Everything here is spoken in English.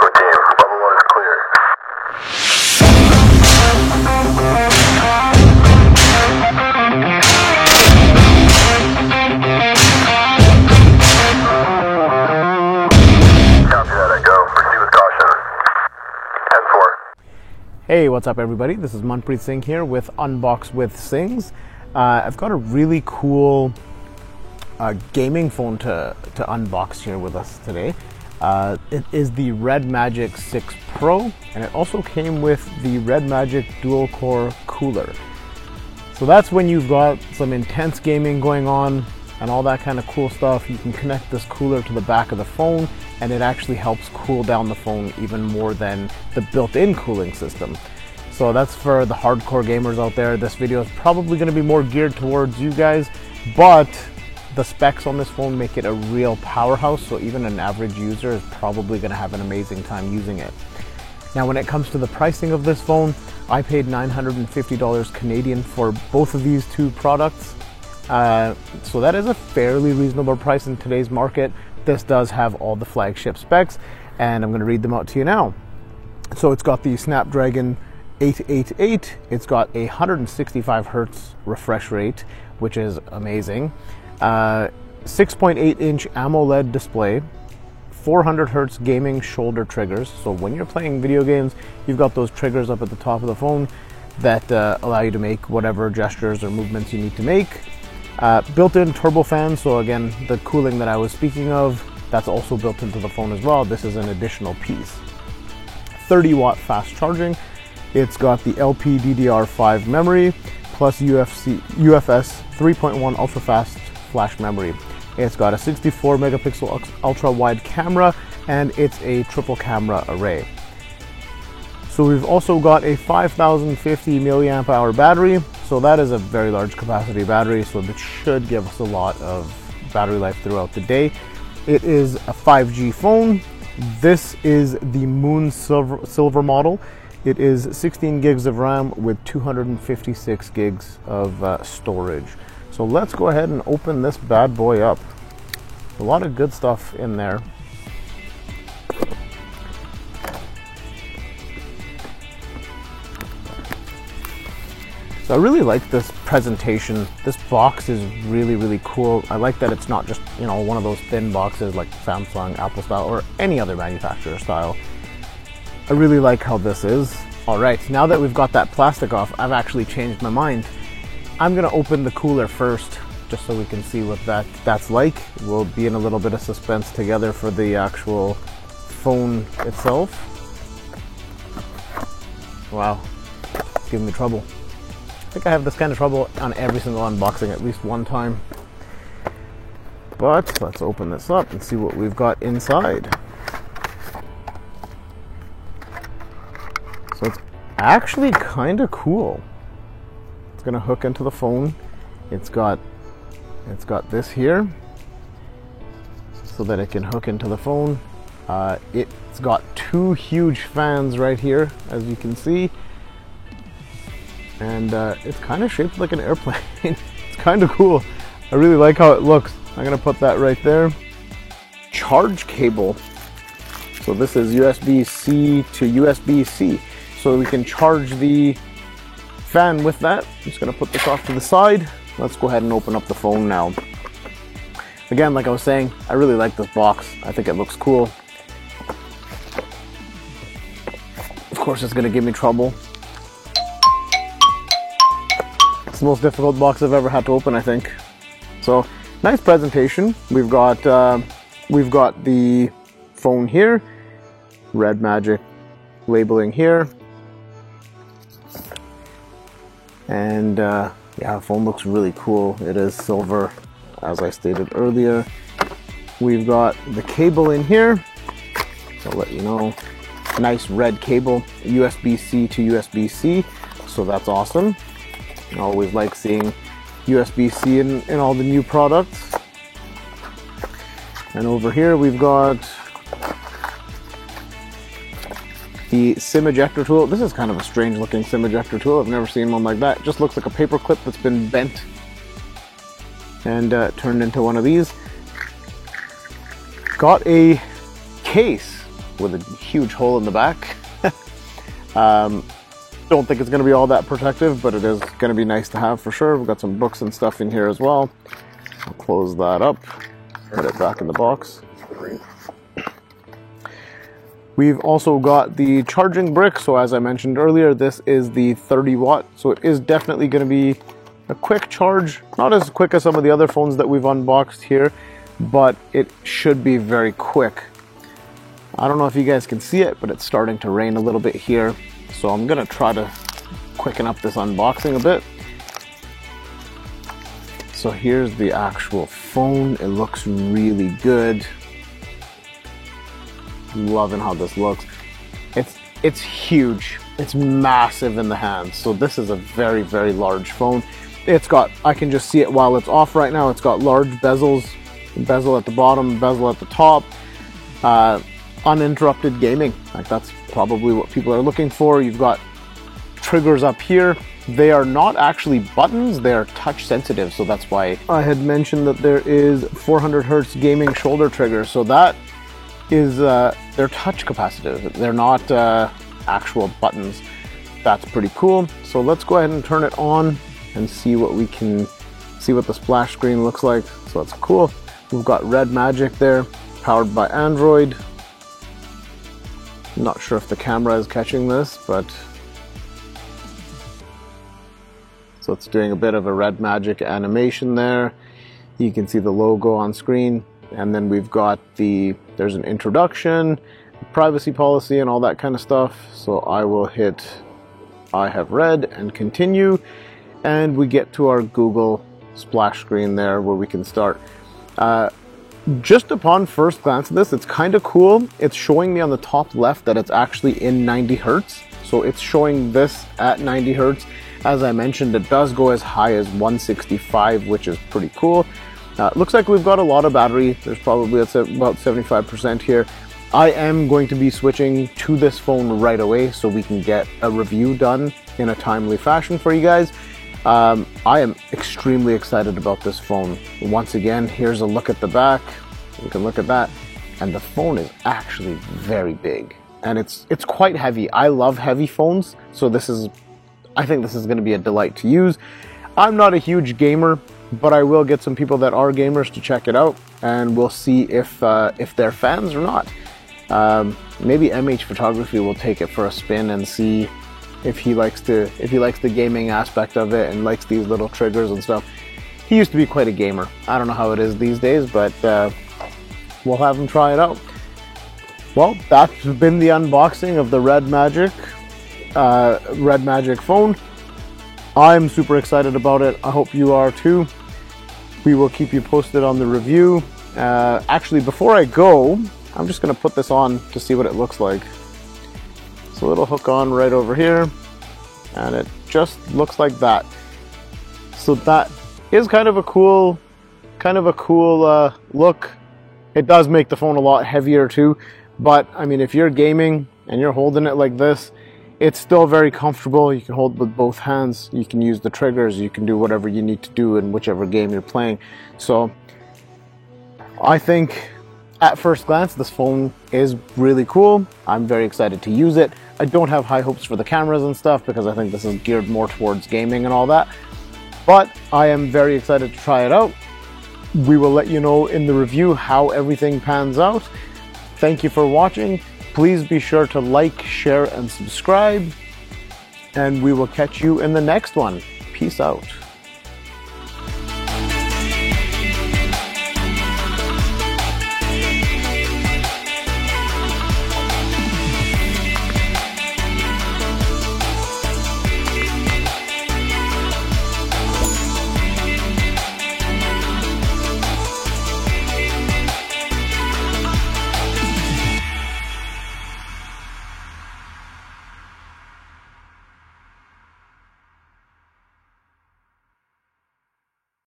4 team. Level 1 is clear. Copy that, I go. Proceed with caution. 10-4. Hey, what's up everybody? This is Manpreet Singh here with Unbox with Sings. I've got a really cool gaming phone to unbox here with us today. It is the Red Magic 6 Pro, and it also came with the Red Magic dual core cooler. So that's when you've got some intense gaming going on and all that kind of cool stuff. You can connect this cooler to the back of the phone, and it actually helps cool down the phone even more than the built-in cooling system. So that's for the hardcore gamers out there. This video is probably going to be more geared towards you guys, but the specs on this phone make it a real powerhouse, so even an average user is probably going to have an amazing time using it. Now when it comes to the pricing of this phone, I paid $950 Canadian for both of these two products. So that is a fairly reasonable price in today's market. This does have all the flagship specs, and I'm going to read them out to you now. So it's got the Snapdragon 888, it's got a 165 Hz refresh rate, which is amazing. 6.8 inch AMOLED display, 400 Hz gaming shoulder triggers. So when you're playing video games, you've got those triggers up at the top of the phone that allow you to make whatever gestures or movements you need to make. Built-in turbofan, so again, the cooling that I was speaking of, that's also built into the phone as well. This is an additional piece. 30-watt fast charging. It's got the LPDDR5 memory plus UFS 3.1 ultra-fast flash memory. It's got a 64 megapixel ultra-wide camera, and it's a triple camera array. So we've also got a 5050 milliamp hour battery, so that is a very large capacity battery, so that should give us a lot of battery life throughout the day. It is a 5G phone. This is the Moon Silver model. It is 16 gigs of RAM with 256 gigs of storage. So let's go ahead and open this bad boy up. A lot of good stuff in there. So I really like this presentation. This box is really cool. I like that it's not just, you know, one of those thin boxes like Samsung, Apple style, or any other manufacturer style. I really like how this is. All right, now that we've got that plastic off, I've actually changed my mind. I'm gonna open the cooler first, just so we can see what that's like. We'll be in a little bit of suspense together for the actual phone itself. Wow, it's giving me trouble. I think I have this kind of trouble on every single unboxing at least one time. But let's open this up and see what we've got inside. So it's actually kind of cool. It's gonna hook into the phone. It's got this here so that it can hook into the phone. It's got two huge fans right here, as you can see. And it's kind of shaped like an airplane. It's kind of cool. I really like how it looks. I'm gonna put that right there. Charge cable. So this is USB-C to USB-C. So we can charge the fan with that. I'm just gonna put this off to the side. Let's go ahead and open up the phone now. Again, like I was saying, I really like this box. I think it looks cool. Of course, it's gonna give me trouble. It's the most difficult box I've ever had to open, I think. So, nice presentation. We've got the phone here, Red Magic labeling here, and yeah, the phone looks really cool. It is silver, as I stated earlier. We've got the cable in here. I'll let you know. Nice red cable, USB-C to USB-C, so that's awesome. I always like seeing USB-C in all the new products. And over here we've got the SIM ejector tool. This is kind of a strange looking SIM ejector tool. I've never seen one like that. It just looks like a paper clip that's been bent and turned into one of these. Got a case. with a huge hole in the back. Don't think it's going to be all that protective, but it is going to be nice to have for sure. We've got some books and stuff in here as well. I'll close that up, put it back in the box. We've also got the charging brick. So as I mentioned earlier, this is the 30 watt. So it is definitely going to be a quick charge. Not as quick as some of the other phones that we've unboxed here, but it should be very quick. I don't know if you guys can see it, but it's starting to rain a little bit here. So I'm gonna try to quicken up this unboxing a bit. So here's the actual phone. It looks really good. Loving how this looks. It's huge. It's massive in the hand. So this is a very, very large phone. It's got, I can just see it while it's off right now. It's got large bezels, bezel at the bottom, bezel at the top. Uninterrupted gaming. Like that's probably what people are looking for. You've got triggers up here. They are not actually buttons, they are touch sensitive. So that's why I had mentioned that there is 400 hertz gaming shoulder trigger. So that is, they're touch capacitive. They're not actual buttons. That's pretty cool. So let's go ahead and turn it on and see what we can see what the splash screen looks like. So that's cool. We've got Red Magic there, powered by Android. Not sure if the camera is catching this, but so it's doing a bit of a Red Magic animation there. You can see the logo on screen, and then we've got there's an introduction, privacy policy, and all that kind of stuff. So I will hit I have read and continue, and we get to our Google splash screen there where we can start. Just upon first glance at this, it's kind of cool. It's showing me on the top left that it's actually in 90 hertz. So it's showing this at 90 hertz. As I mentioned, it does go as high as 165, which is pretty cool. Looks like we've got a lot of battery. There's probably about 75% here. I am going to be switching to this phone right away so we can get a review done in a timely fashion for you guys. I am extremely excited about this phone. Once again, here's a look at the back. You can look at that. And the phone is actually very big. And it's quite heavy. I love heavy phones. So I think this is going to be a delight to use. I'm not a huge gamer, but I will get some people that are gamers to check it out. And we'll see if they're fans or not. Maybe MH Photography will take it for a spin and see if he likes the gaming aspect of it and likes these little triggers and stuff. He used to be quite a gamer. I don't know how it is these days, but we'll have him try it out. Well, that's been the unboxing of the Red Magic phone. I'm super excited about it. I hope you are too. We will keep you posted on the review. Actually, before I go, I'm just going to put this on to see what it looks like. So it'll hook on right over here, and it just looks like that. So that is kind of a cool look. It does make the phone a lot heavier too, but I mean, if you're gaming and you're holding it like this, it's still very comfortable. You can hold it with both hands. You can use the triggers. You can do whatever you need to do in whichever game you're playing. So I think at first glance, this phone is really cool. I'm very excited to use it. I don't have high hopes for the cameras and stuff because I think this is geared more towards gaming and all that. But I am very excited to try it out. We will let you know in the review how everything pans out. Thank you for watching. Please be sure to like, share, and subscribe. And we will catch you in the next one. Peace out.